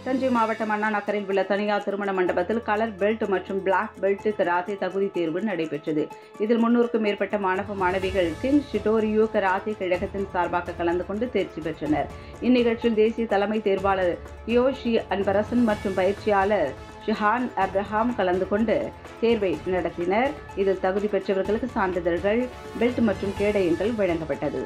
தஞ்சை மாவட்டம் அண்ணா நகரில் உள்ள தனியார் திருமண மண்டபத்தில் கலர் பெல்ட் மற்றும் பிளாக் பெல்ட் கராத்தே தகுதி தேர்வு நடைபெற்றது. இதில் 300க்கும் மேற்பட்ட மாணவ மாணவிகள் கிங் ஷிட்டோரியோ கராத்தே கழகத்தின் சார்பாக கலந்து கொண்டு தேர்ச்சி பெற்றனர். இந்நிகழ்ச்சியில் தேசிய தலைமை தேர்வாளர் யோஷி அன்பரசன் மற்றும் பயிற்சியாளர் ஷஹான் அப்ரஹாம் கலந்து கொண்டு தேர்வை நடத்தினர். இதில் தகுதி பெற்றவர்களுக்கு சான்றிதழ்கள், பெல்ட் மற்றும் கேடயங்கள் வழங்கப்பட்டது.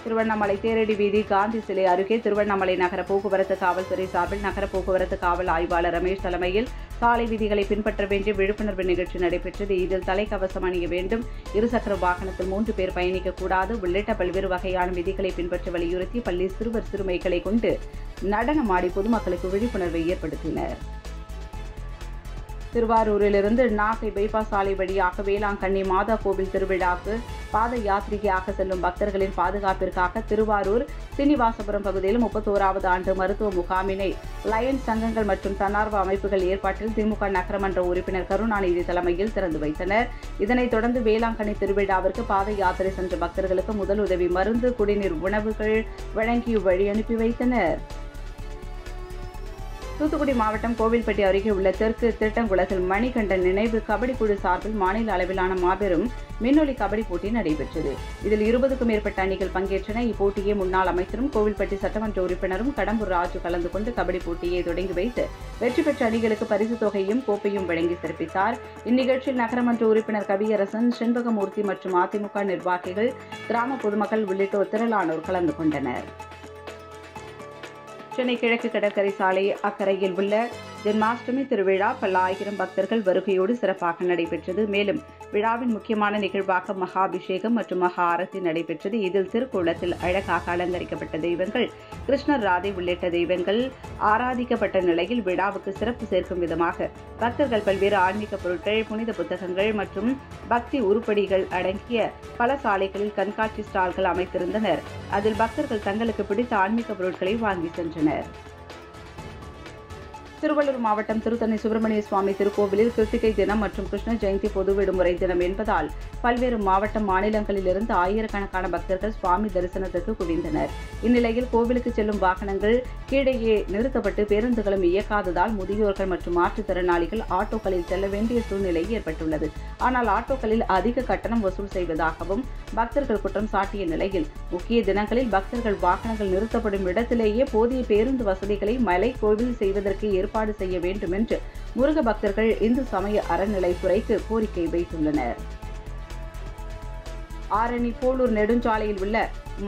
திருவண்ணாமலை தேரடி வீதி காந்தி சிலை அருகே திருவண்ணாமலை நகர போக்குவரத்து காவல்துறை சார்பில் நகர போக்குவரத்து காவல் ஆய்வாளர் ரமேஷ் தலைமையில் சாலை விதிகளை பின்பற்ற வேண்டிய விழிப்புணர்வு நிகழ்ச்சி நடைபெற்றது. இதில் தலைக்கவசம் அணிய வேண்டும், இருசக்கர வாகனத்தில் 3 பேர் பயணிக்கக்கூடாது உள்ளிட்ட பல்வேறு வகையான விதிகளை பின்பற்ற வலியுறுத்தி பள்ளி சிறுவர் சிறுமிகளை கொண்டு நடனமாடி பொதுமக்களுக்கு விழிப்புணர்வை ஏற்படுத்தினர். திருவாரூரிலிருந்து நாகை பைபாஸ் சாலை வழியாக வேளாங்கண்ணி மாதா கோவில் திருவிழாவுக்கு பாத யாத்திரையாக செல்லும் பக்தர்களின் பாதுகாப்பிற்காக திருவாரூர் சீனிவாசபுரம் பகுதியில் 31வது ஆண்டு மருத்துவ முகாமினை லயன்ஸ் சங்கங்கள் மற்றும் தன்னார்வ அமைப்புகள் ஏற்பாட்டில் திமுக நகரமன்ற உறுப்பினர் கருணாநிதி தலைமையில் திறந்து வைத்தனர். இதனைத் தொடர்ந்து வேளாங்கண்ணி திருவிழாவிற்கு பாத யாத்திரை சென்ற பக்தர்களுக்கு முதலுதவி மருந்து, குடிநீர், உணவுகள் வழங்கி வழி அனுப்பி வைத்தனர். தூத்துக்குடி மாவட்டம் கோவில்பட்டி அருகே உள்ள தெற்கு திட்டங்குளத்தில் மணிகண்டன் நினைவு கபடி குழு சார்பில் மாநில அளவிலான மாபெரும் மின்னொலி கபடி போட்டி நடைபெற்றது. இதில் 20க்கும் மேற்பட்ட அணிகள் பங்கேற்றன. இப்போட்டியை முன்னாள் அமைச்சரும் கோவில்பட்டி சட்டமன்ற உறுப்பினரும் கடம்பூர் ராஜு கலந்து கொண்டு கபடி போட்டியை தொடங்கி வைத்து வெற்றி பெற்ற அணிகளுக்கு பரிசுத் தொகையும் கோப்பையும் வழங்கி சிறப்பித்தார். இந்நிகழ்ச்சியில் நகரமன்ற உறுப்பினர் கவியரசன், செண்பகமூர்த்தி மற்றும் அதிமுக நிர்வாகிகள், கிராம பொதுமக்கள் உள்ளிட்டோர் திரளானோர் கலந்து கொண்டனர். சென்னை கிழக்கு கடற்கரை சாலை அக்கரையில் உள்ள ஜென்மாஷ்டமி திருவிழா பல ஆயிரம் பக்தர்கள் வருகையோடு சிறப்பாக நடைபெற்றது. மேலும் விழாவின் முக்கியமான நிகழ்வாக மகா அபிஷேகம் மற்றும் மகா ஆரத்தி நடைபெற்றது. இதில் திருக்குளத்தில் அழகாக அலங்கரிக்கப்பட்ட தெய்வங்கள், கிருஷ்ணர், ராதை உள்ளிட்ட தெய்வங்கள் ஆராதிக்கப்பட்ட நிலையில் விழாவுக்கு சிறப்பு சேர்க்கும் விதமாக பக்தர்கள் பல்வேறு ஆன்மீக பொருட்கள், புனித புத்தகங்கள் மற்றும் பக்தி உருப்படிகள் அடங்கிய பல சாலைகளில் கண்காட்சி ஸ்டால்கள் அமைத்திருந்தனர். அதில் பக்தர்கள் தங்களுக்கு பிடித்த ஆன்மீக பொருட்களை வாங்கி சென்றனர். திருவள்ளூர் மாவட்டம் திருத்தணி சுப்பிரமணிய சுவாமி திருக்கோவிலில் கிருத்திகை தினம் மற்றும் கிருஷ்ண ஜெயந்தி பொது விடுமுறை தினம் என்பதால் பல்வேறு மாவட்ட மாநிலங்களிலிருந்து ஆயிரக்கணக்கான பக்தர்கள் சுவாமி தரிசனத்திற்கு குவிந்தனர். இந்நிலையில் கோவிலுக்கு செல்லும் வாகனங்கள் கீழேயே நிறுத்தப்பட்டு பேருந்துகளும் இயக்காததால் முதியோர்கள் மற்றும் மாற்றுத்திறனாளிகள் ஆட்டோக்களில் செல்ல வேண்டிய சூழ்நிலை ஏற்பட்டுள்ளது. ஆனால் ஆட்டோக்களில் அதிக கட்டணம் வசூல் செய்வதாகவும் பக்தர்கள் குற்றம் சாட்டிய நிலையில் முக்கிய தினங்களில் பக்தர்கள் வாகனங்கள் நிறுத்தப்படும் இடத்திலேயே போதிய பேருந்து வசதிகளை மலை கோவில் செய்வதற்கு ஏற்பாடு செய்ய வேண்டும் என்று முருக பக்தர்கள் இந்து சமய அறநிலைத்துறைக்கு கோரிக்கை வைத்துள்ளனர். ஆரணி போலூர் நெடுஞ்சாலையில் உள்ள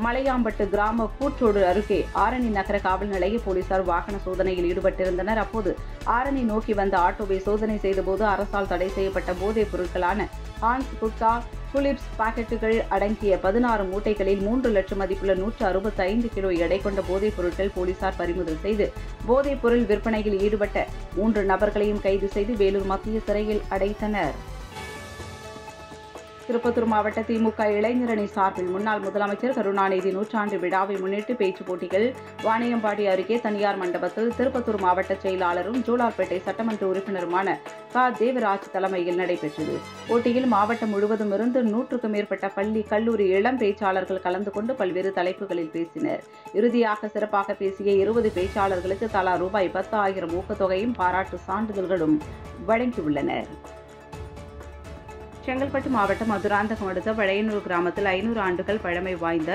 மலையாம்பட்டு கிராம கூற்றோடு அருகே ஆரணி நகர காவல் நிலைய போலீசார் வாகன சோதனையில் ஈடுபட்டிருந்தனர். அப்போது ஆரணி நோக்கி வந்த ஆட்டோவை சோதனை செய்தபோது அரசால் தடை செய்யப்பட்ட போதைப் பொருட்களான ஹான்ஸ், குட்கா, புலிப்ஸ் பாக்கெட்டுகள் அடங்கிய 16 மூட்டைகளில் 3 லட்சம் மதிப்புள்ள 165 கிலோ எடை கொண்ட போதைப் பொருட்கள் போலீசார் பறிமுதல் செய்து போதைப் பொருள் விற்பனையில் ஈடுபட்ட 3 நபர்களையும் கைது செய்து வேலூர் மத்திய சிறையில் அடைத்தனர். திருப்பத்தூர் மாவட்ட திமுக இளைஞரணி சார்பில் முன்னாள் முதலமைச்சர் கருணாநிதி நூற்றாண்டு விழாவை முன்னிட்டு பேச்சுப் போட்டிகள் வாணியம்பாடி அருகே தனியார் மண்டபத்தில் திருப்பத்தூர் மாவட்ட செயலாளரும் ஜோலார்பேட்டை சட்டமன்ற உறுப்பினருமான க. தேவராஜ் தலைமையில் நடைபெற்றது. போட்டியில் மாவட்டம் முழுவதும் இருந்து 100க்கும் மேற்பட்ட பள்ளி, கல்லூரி இளம் பேச்சாளர்கள் கலந்து கொண்டு பல்வேறு தலைப்புகளில் பேசினர். இறுதியாக சிறப்பாக பேசிய 20 பேச்சாளர்களுக்கு தலா ரூபாய் 10,000 ஊக்கத்தொகையும் பாராட்டு சான்றிதழ்களும் வழங்கியுள்ளனர். செங்கல்பட்டு மாவட்டம் மதுராந்தகம் அடுத்த வளையனூர் கிராமத்தில் 500 ஆண்டுகள் பழமை வாய்ந்த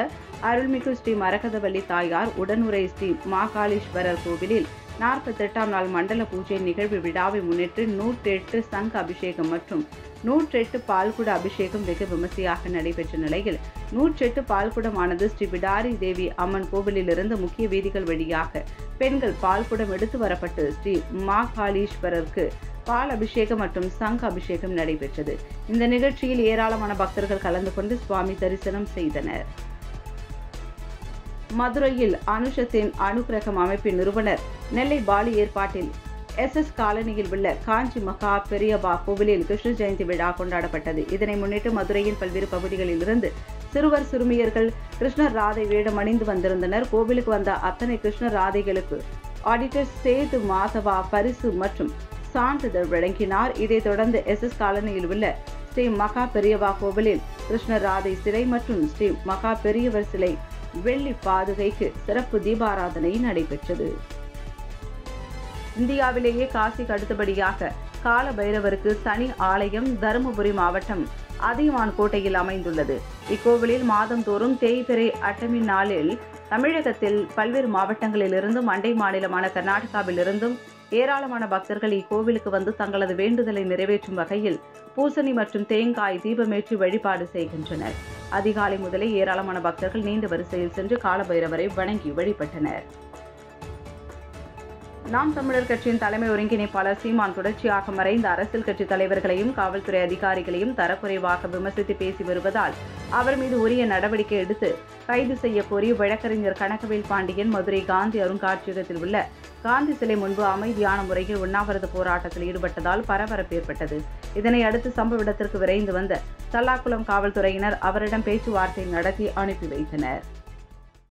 அருள்மிகு ஸ்ரீ மரகதவல்லி தாயார் உடனுரை ஸ்ரீ மாகாளீஸ்வரர் கோவிலில் 48ஆம் நாள் மண்டல பூஜை நிகழ்வு விழாவை முன்னிட்டு 108 சங்க அபிஷேகம் மற்றும் 108 பால்குட அபிஷேகம் வெகு விமர்சையாக நடைபெற்ற நிலையில் 108 பால்குடமானது ஸ்ரீ பிடாரி தேவி அம்மன் கோவிலிலிருந்து முக்கிய வீதிகள் வழியாக பெண்கள் பால்குடம் எடுத்து வரப்பட்டு ஸ்ரீ மாகாளீஸ்வரருக்கு பால் அபிஷேகம் மற்றும் சங்க அபிஷேகம் நடைபெற்றது. இந்த நிகழ்ச்சியில் ஏராளமான பக்தர்கள் கலந்து கொண்டு சுவாமி தரிசனம் செய்தனர். மதுரையில் அனுஷத்தின் அனுக்கிரகம் அமைப்பின் நிறுவனர் நெல்லை பாலி ஏற்பாட்டில் SS காலனியில் உள்ள காஞ்சி மகா பெரியபா கோவிலில் கிருஷ்ண ஜெயந்தி விழா கொண்டாடப்பட்டது. இதனை முன்னிட்டு மதுரையின் பல்வேறு பகுதிகளில் இருந்து சிறுவர் சிறுமியர்கள் கிருஷ்ணர் ராதை வேடம் அணிந்து வந்திருந்தனர். கோவிலுக்கு வந்த அத்தனை கிருஷ்ணர் ராதைகளுக்கு ஆடிட்டர் சேது மாதவா பரிசு மற்றும் சான்றிதழ் வழங்கினார். இதைத் தொடர்ந்து SS காலனியில் உள்ள ஸ்ரீ மகா பெரியவா கோவிலில் கிருஷ்ணர் ராதை சிலை மற்றும் ஸ்ரீ மகா பெரியவர் சிலை வெள்ளி பாதுகைக்கு சிறப்பு தீபாராதனை நடைபெற்றது. இந்தியாவிலேயே காசிக்கு அடுத்தபடியாக கால பைரவருக்கு தனி ஆலயம் தருமபுரி மாவட்டம் அதியமான் கோட்டையில் அமைந்துள்ளது. இக்கோவிலில் மாதந்தோறும் தேய்பிறை அட்டமி நாளில் தமிழகத்தில் பல்வேறு மாவட்டங்களிலிருந்தும் அண்டை மாநிலமான கர்நாடகாவிலிருந்தும் ஏராளமான பக்தர்கள் இக்கோவிலுக்கு வந்து தங்களது வேண்டுதலை நிறைவேற்றும் வகையில் பூசணி மற்றும் தேங்காய் தீபமேற்றி வழிபாடு செய்கின்றனர். அதிகாலை முதலே ஏராளமான பக்தர்கள் நீண்ட வரிசையில் சென்று காலபைரவரை வணங்கி வழிபட்டனர். நாம் தமிழர் கட்சியின் தலைமை ஒருங்கிணைப்பாளர் சீமான் தொடர்ச்சியாக மறைந்த அரசியல் கட்சி தலைவர்களையும் காவல்துறை அதிகாரிகளையும் தரக்குறைவாக விமர்சித்து பேசி வருவதால் அவர் மீது உரிய நடவடிக்கை எடுத்து கைது செய்ய கோரி வழக்கறிஞர் கனகவேல் பாண்டியன் மதுரை காந்தி அருங்காட்சியகத்தில் உள்ள காந்தி சிலை முன்பு அமைதியான முறையில் உண்ணாவிரத போராட்டத்தில் ஈடுபட்டதால் பரபரப்பு ஏற்பட்டது. இதனை அடுத்து சம்பவ இடத்திற்கு விரைந்து வந்த தல்லாக்குளம் காவல்துறையினர் அவரிடம் பேச்சுவார்த்தை நடத்தி அனுப்பி வைத்தனர்.